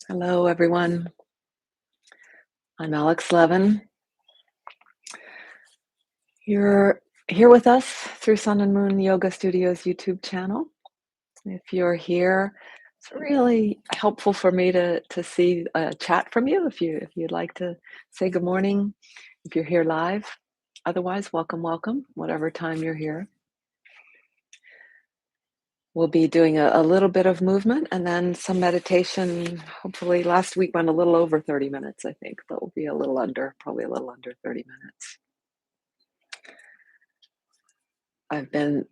Hello, everyone. I'm aLex Levin. You're here with us through Sun and Moon Yoga Studios YouTube channel. If you're here, it's really helpful for me to see a chat from you. If you'd like to say good morning, if you're here live. Otherwise, welcome, whatever time you're here. We'll be doing a little bit of movement and then some meditation. Hopefully, last week went a little over 30 minutes, I think, but we'll be probably a little under 30 minutes. I've been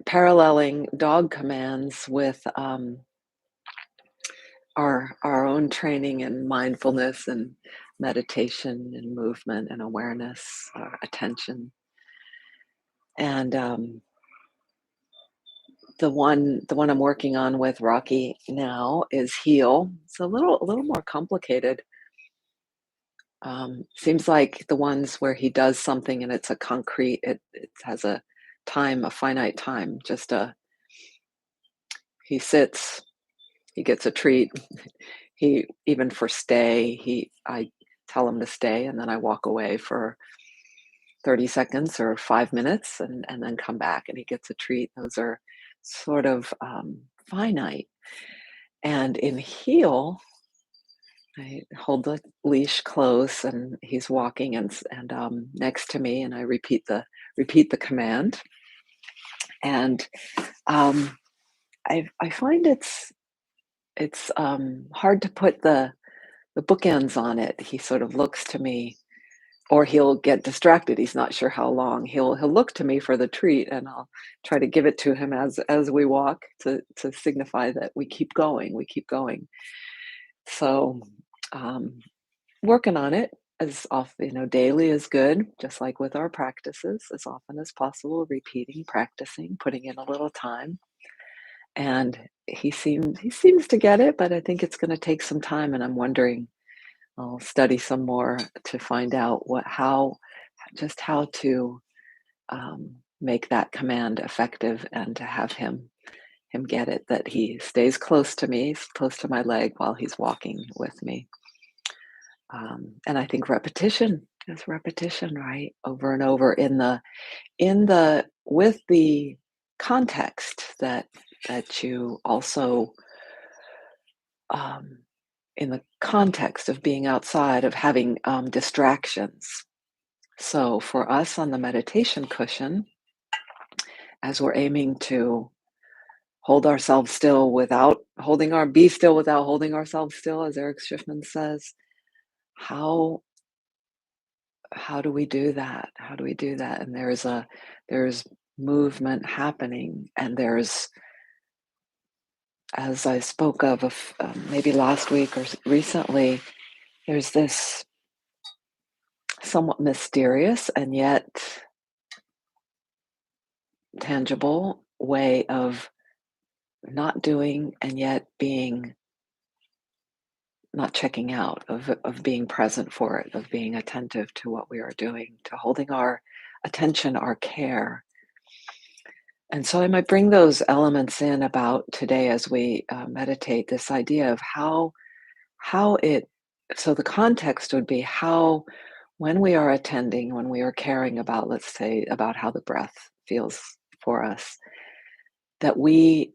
paralleling dog commands with our own training in mindfulness and meditation and movement and awareness, attention, and the one I'm working on with Rocky now is heal. It's a little more complicated. Seems like the ones where he does something and it's a concrete. It has a time, a finite time. He sits. He gets a treat. He even for stay, I tell him to stay and then I walk away for 30 seconds or 5 minutes and then come back and he gets a treat. Those are sort of finite. And in heal, I hold the leash close and he's walking and next to me and I repeat the command. And I find it's hard to put the bookends on it. He sort of looks to me, or he'll get distracted. He's not sure how long. He'll look to me for the treat, and I'll try to give it to him as we walk to signify that we keep going. We keep going. So, working on it as often, daily is good. Just like with our practices, as often as possible, repeating, practicing, putting in a little time. And he seems to get it, but I think it's going to take some time. And I'm wondering, I'll study some more to find out how to make that command effective and to have him get it, that he stays close to me, close to my leg while he's walking with me. And I think repetition is repetition, right? Over and over in the with the context that you also um, in the context of being outside, of having distractions. So for us on the meditation cushion, as we're aiming to be still without holding ourselves still, as Eric Schiffman says, how how do we do that? How do we do that? And there's movement happening, and there's, as I spoke of maybe last week or recently, there's this somewhat mysterious and yet tangible way of not doing and yet being, not checking out, of being present for it, of being attentive to what we are doing, to holding our attention, our care. And so I might bring those elements in about today as we meditate, this idea of how it, so the context would be how, when we are attending, when we are caring about, let's say, about how the breath feels for us, that we,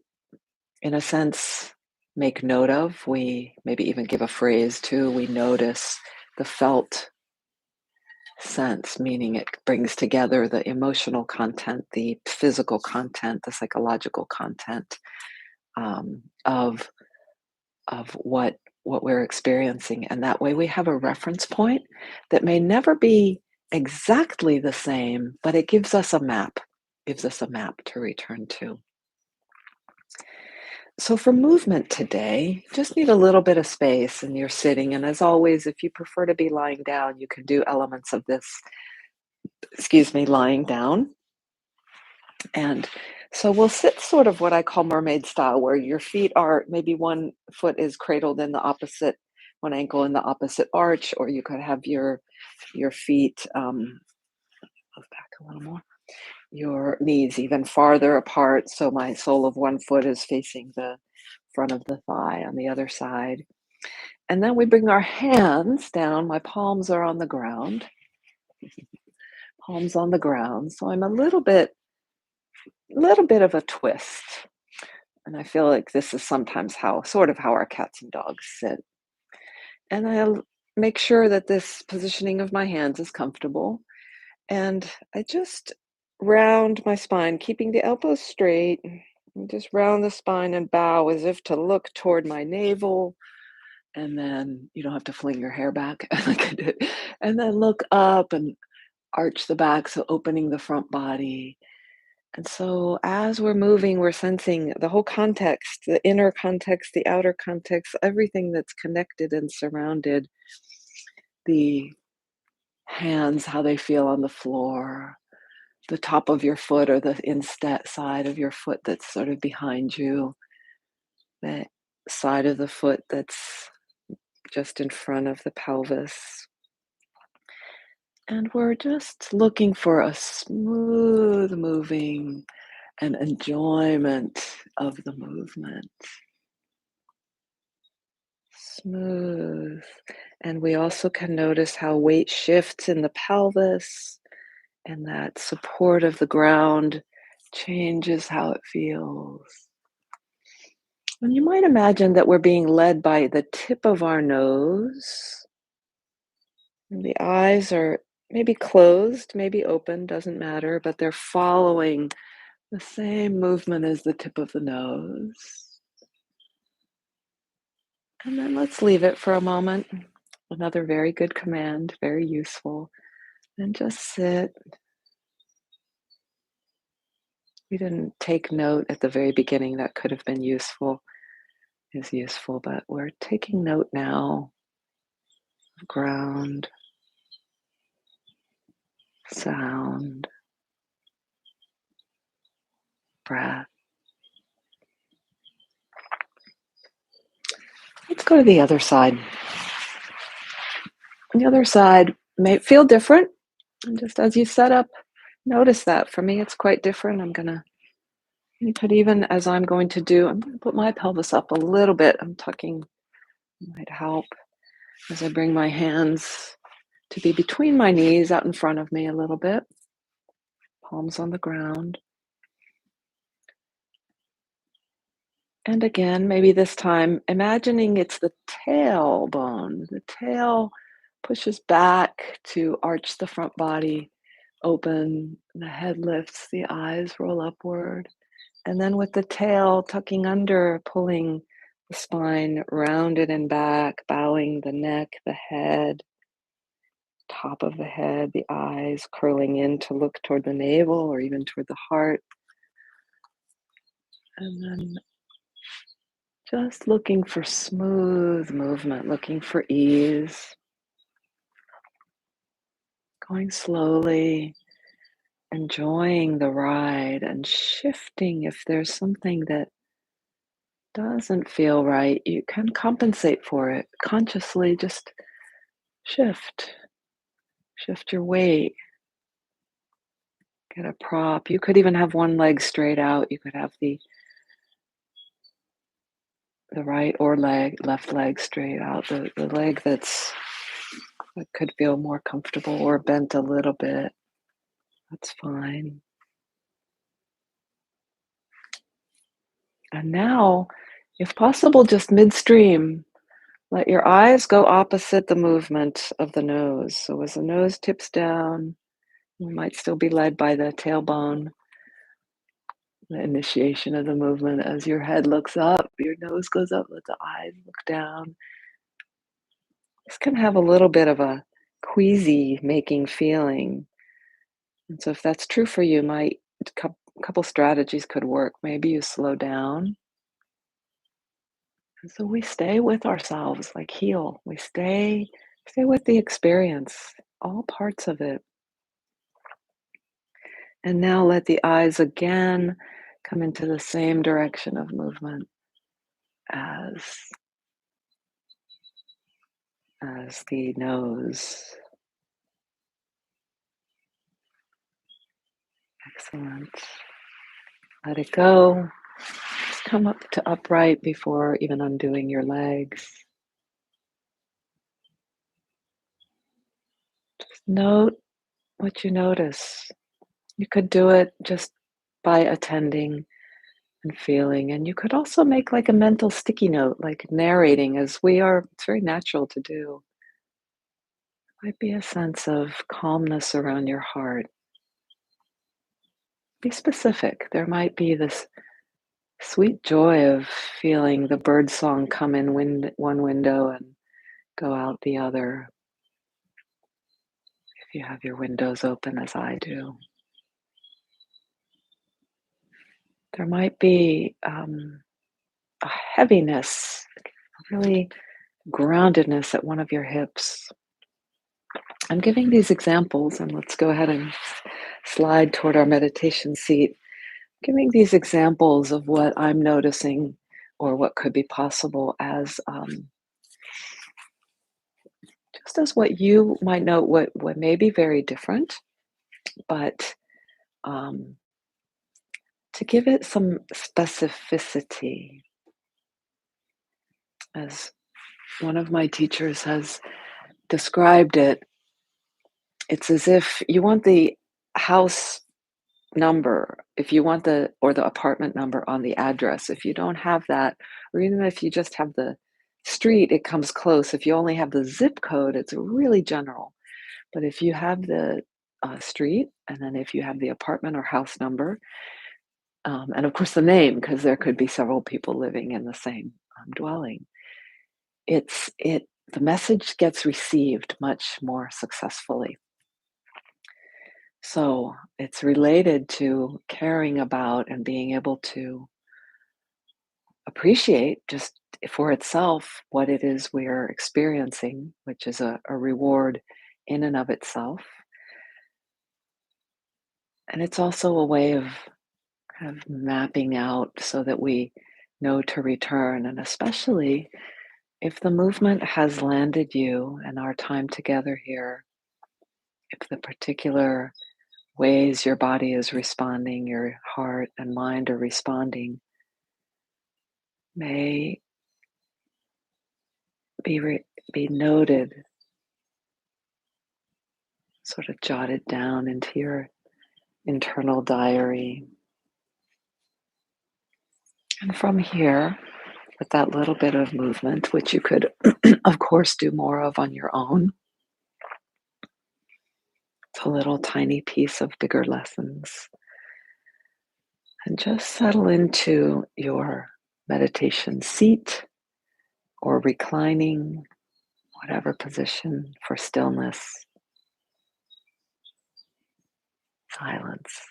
in a sense, make note of, we maybe even give a phrase to, we notice the felt sense, meaning it brings together the emotional content, the physical content, the psychological content, of what we're experiencing. And that way we have a reference point that may never be exactly the same, but it gives us a map to return to. So for movement today, just need a little bit of space and you're sitting. And as always, if you prefer to be lying down, you can do elements of this, lying down. And so we'll sit sort of what I call mermaid style, where your feet are, maybe one foot is cradled in the opposite, one ankle in the opposite arch, or you could have your feet, move back a little more, your knees even farther apart. So my sole of one foot is facing the front of the thigh on the other side. And then we bring our hands down. My palms are on the ground, palms on the ground. So I'm a little bit of a twist. And I feel like this is sometimes how our cats and dogs sit. And I'll make sure that this positioning of my hands is comfortable. And I just round my spine, keeping the elbows straight. And just round the spine and bow as if to look toward my navel. And then you don't have to fling your hair back like I did. And then look up and arch the back, so opening the front body. And so as we're moving, we're sensing the whole context, the inner context, the outer context, everything that's connected and surrounded, the hands, how they feel on the floor, the top of your foot or the instep side of your foot that's sort of behind you, the side of the foot that's just in front of the pelvis. And we're just looking for a smooth moving and enjoyment of the movement. Smooth. And we also can notice how weight shifts in the pelvis and that support of the ground changes how it feels. And you might imagine that we're being led by the tip of our nose. And the eyes are maybe closed, maybe open, doesn't matter, but they're following the same movement as the tip of the nose. And then let's leave it for a moment. Another very good command, very useful. And just sit. We didn't take note at the very beginning. That could have been useful, is useful, but we're taking note now of ground, sound, breath. Let's go to the other side. The other side may feel different. And just as you set up, notice that. For me, it's quite different. You could even, as I'm going to do, I'm going to put my pelvis up a little bit. I'm tucking, might help as I bring my hands to be between my knees out in front of me a little bit. Palms on the ground. And again, maybe this time, imagining it's the tailbone. The tail pushes back to arch the front body open. The head lifts, the eyes roll upward. And then with the tail tucking under, pulling the spine rounded and back, bowing the neck, the head, top of the head, the eyes curling in to look toward the navel or even toward the heart. And then just looking for smooth movement, looking for ease, going slowly, enjoying the ride and shifting if there's something that doesn't feel right. You can compensate for it consciously, just shift. Shift your weight. Get a prop. You could even have one leg straight out. You could have the right or left leg straight out. The leg that could feel more comfortable or bent a little bit. That's fine. And now, if possible, just midstream, let your eyes go opposite the movement of the nose. So as the nose tips down, you might still be led by the tailbone, the initiation of the movement. As your head looks up, your nose goes up, let the eyes look down. This can have a little bit of a queasy making feeling. And so if that's true for you, a couple strategies could work. Maybe you slow down. And so we stay with ourselves, like heal. We stay with the experience, all parts of it. And now let the eyes again come into the same direction of movement as the nose. Excellent. Let it go. Just come up to upright before even undoing your legs. Note what you notice. You could do it just by attending and feeling, and you could also make like a mental sticky note, like narrating as we are. It's very natural to do. Might be a sense of calmness around your heart. Be specific. There might be this sweet joy of feeling the bird song come in one window and go out the other, if you have your windows open as I do. There might be a heaviness, really groundedness at one of your hips. I'm giving these examples, and let's go ahead and slide toward our meditation seat. Giving these examples of what I'm noticing or what could be possible as just as what you might know, what may be very different, but um, to give it some specificity. As one of my teachers has described it, it's as if you want the house number, if you want the apartment number on the address. If you don't have that, or even if you just have the street, it comes close. If you only have the zip code, it's really general. But if you have the street, and then if you have the apartment or house number, and of course the name, because there could be several people living in the same dwelling, the message gets received much more successfully. So it's related to caring about and being able to appreciate just for itself what it is we're experiencing, which is a reward in and of itself. And it's also a way of kind of mapping out so that we know to return. And especially if the movement has landed you and our time together here, if the particular ways your body is responding, your heart and mind are responding, may be noted, sort of jotted down into your internal diary. And from here, with that little bit of movement, which you could, of course, do more of on your own, it's a little tiny piece of bigger lessons. And just settle into your meditation seat or reclining, whatever position for stillness, silence.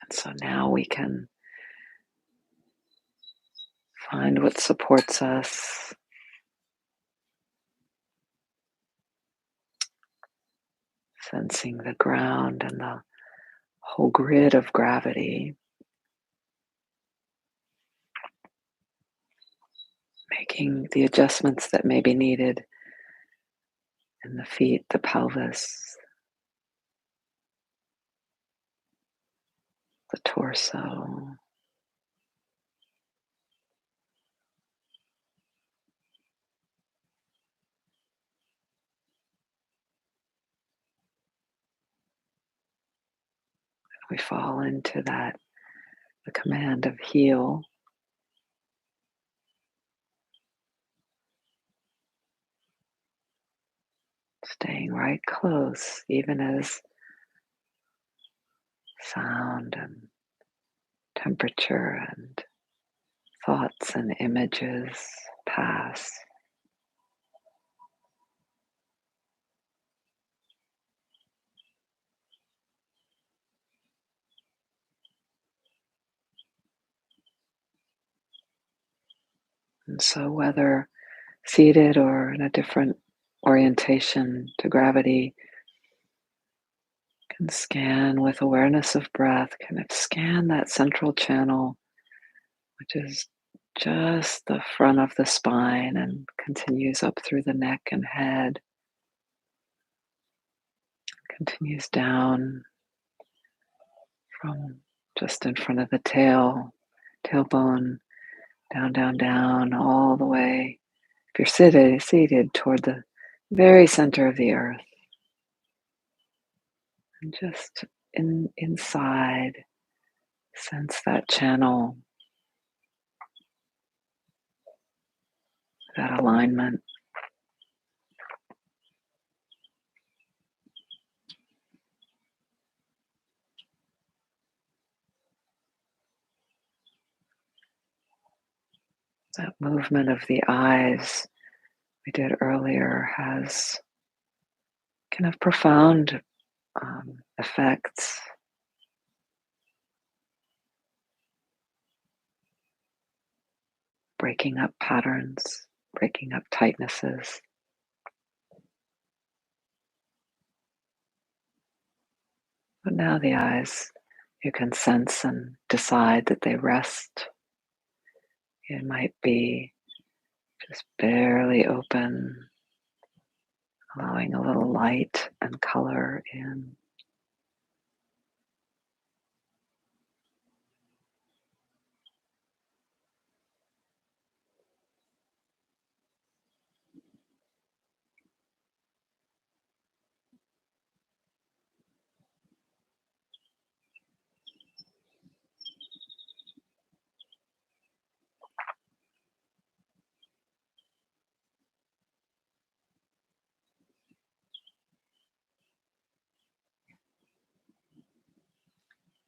And so now we can find what supports us, sensing the ground and the whole grid of gravity, making the adjustments that may be needed in the feet, the pelvis, the torso. We fall into that, the command of heal, staying right close, even as sound and temperature and thoughts and images pass. And so, whether seated or in a different orientation to gravity, Can scan with awareness of breath, kind of scan that central channel, which is just the front of the spine and continues up through the neck and head, continues down from just in front of the tailbone, down, down, down, all the way. If you're seated toward the very center of the earth, and just inside, sense that channel, that alignment. That movement of the eyes we did earlier can have profound effects, breaking up patterns, breaking up tightnesses. But now the eyes, you can sense and decide that they rest. It might be just barely open, allowing a little light and color in.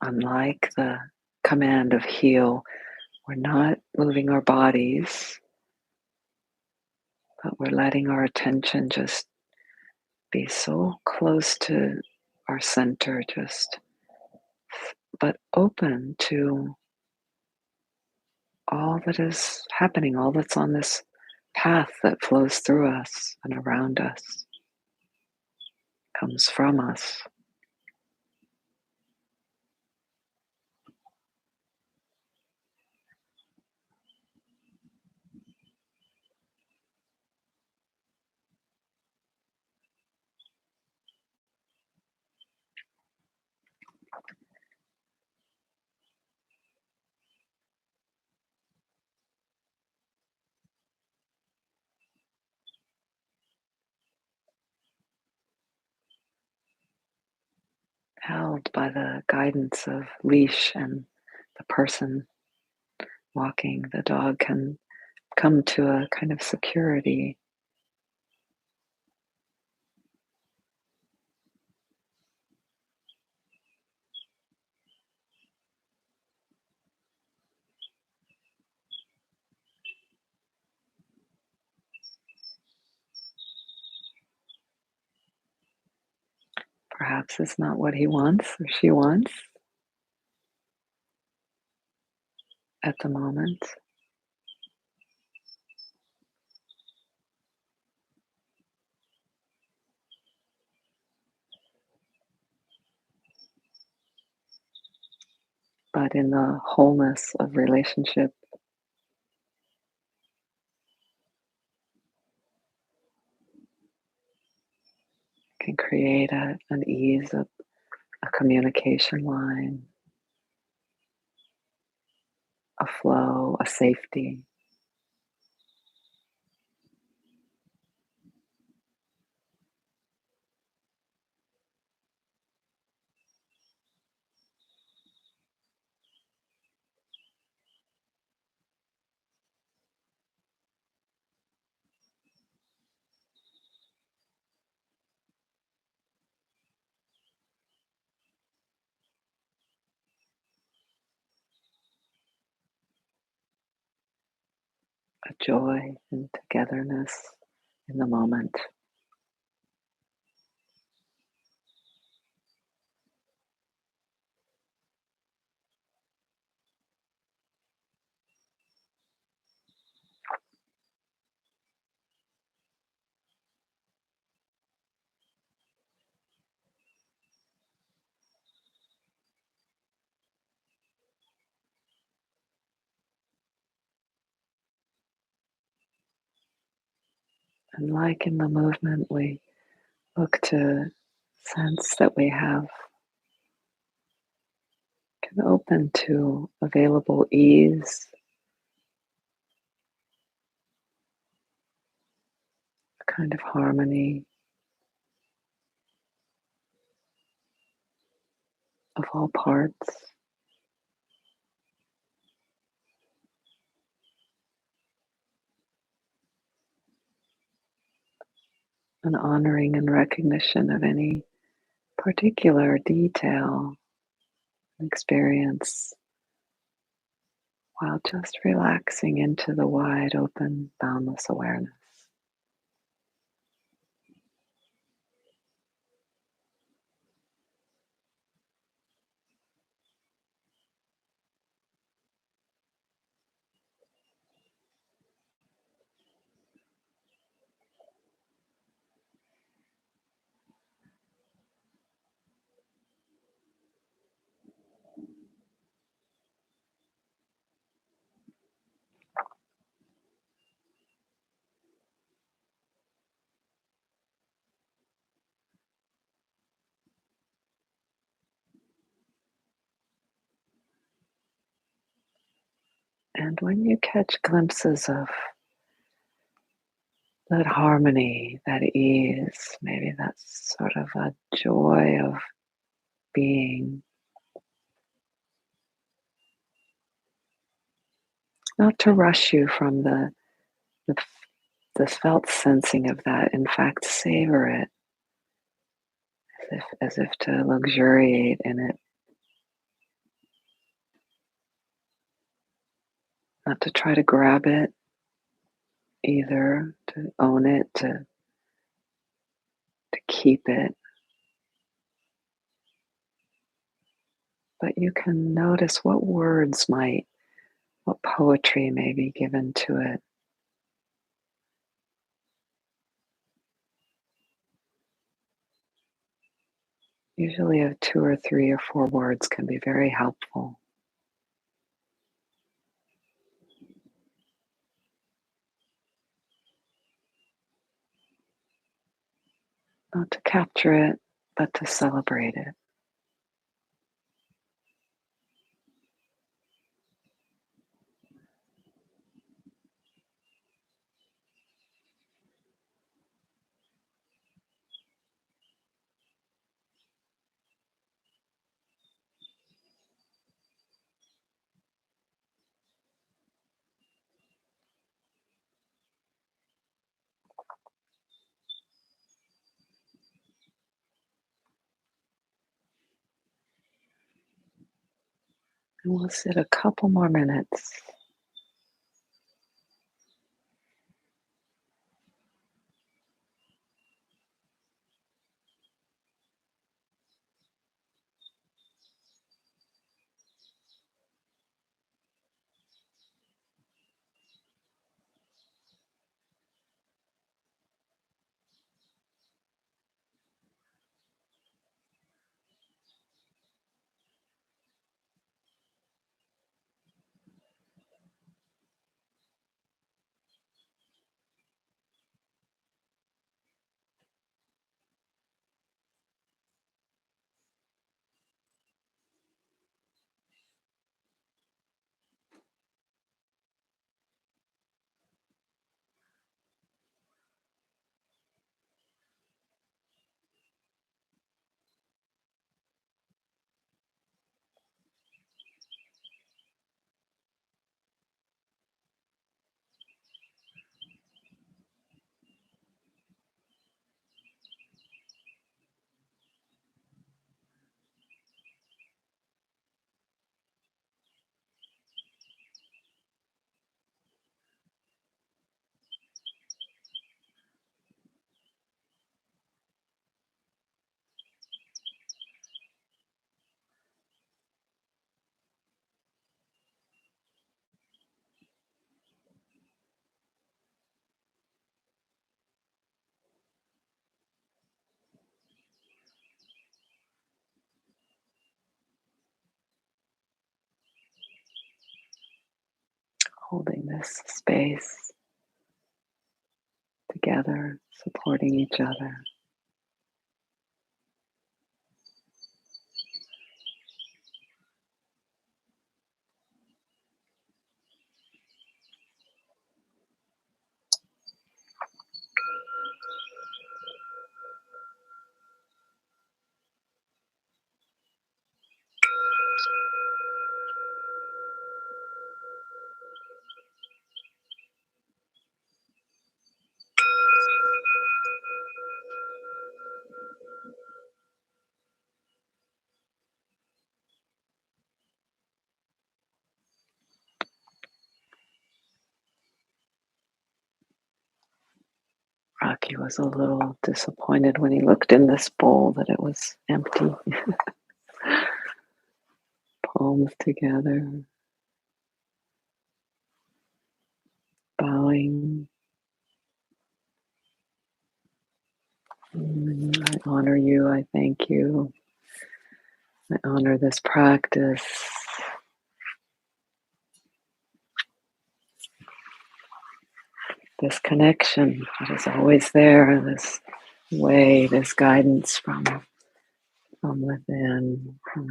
Unlike the command of heal, we're not moving our bodies, but we're letting our attention just be so close to our center, just but open to all that is happening, all that's on this path that flows through us and around us, comes from us. Held by the guidance of leash and the person walking, the dog can come to a kind of security. Perhaps it's not what he wants or she wants at the moment. But in the wholeness of relationship, can create an ease, a communication line, a flow, a safety, a joy and togetherness in the moment. And like in the movement, we look to sense that we have can open to available ease, a kind of harmony of all parts, an honoring and recognition of any particular detail and experience while just relaxing into the wide open, boundless awareness. And when you catch glimpses of that harmony, that ease, maybe that's sort of a joy of being, not to rush you from the, the felt sensing of that. In fact, savor it as if to luxuriate in it, not to try to grab it either, to own it, to keep it, but you can notice what words might, what poetry may be given to it. Usually, a two or three or four words can be very helpful. Not to capture it, but to celebrate it. And we'll sit a couple more minutes. Holding this space together, supporting each other. Rocky was a little disappointed when he looked in this bowl that it was empty. Palms together, bowing. I honor you. I thank you. I honor this practice. This connection that is always there, this way, this guidance from within, from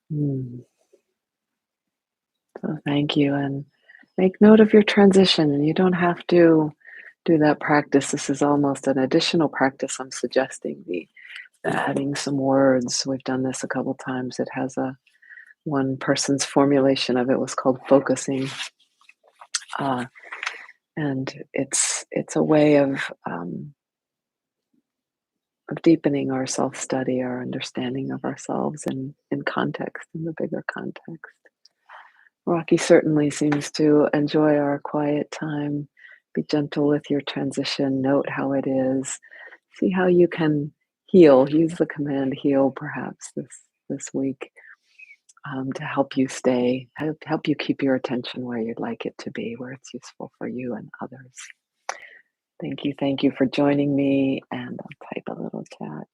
within. So thank you, and make note of your transition. And you don't have to do that practice. This is almost an additional practice I'm suggesting, the adding some words. We've done this a couple times. It has one person's formulation of it was called focusing. And it's a way of deepening our self-study, our understanding of ourselves in context, in the bigger context. Rocky certainly seems to enjoy our quiet time. Be gentle with your transition. Note how it is. See how you can heal. Use the command heal perhaps this week to help you help you keep your attention where you'd like it to be, where it's useful for you and others. Thank you for joining me, and I'll type a little chat.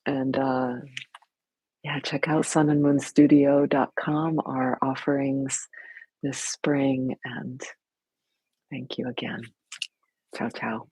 And yeah, check out sunandmoonstudio.com, our offerings this spring, and thank you again. Ciao, ciao.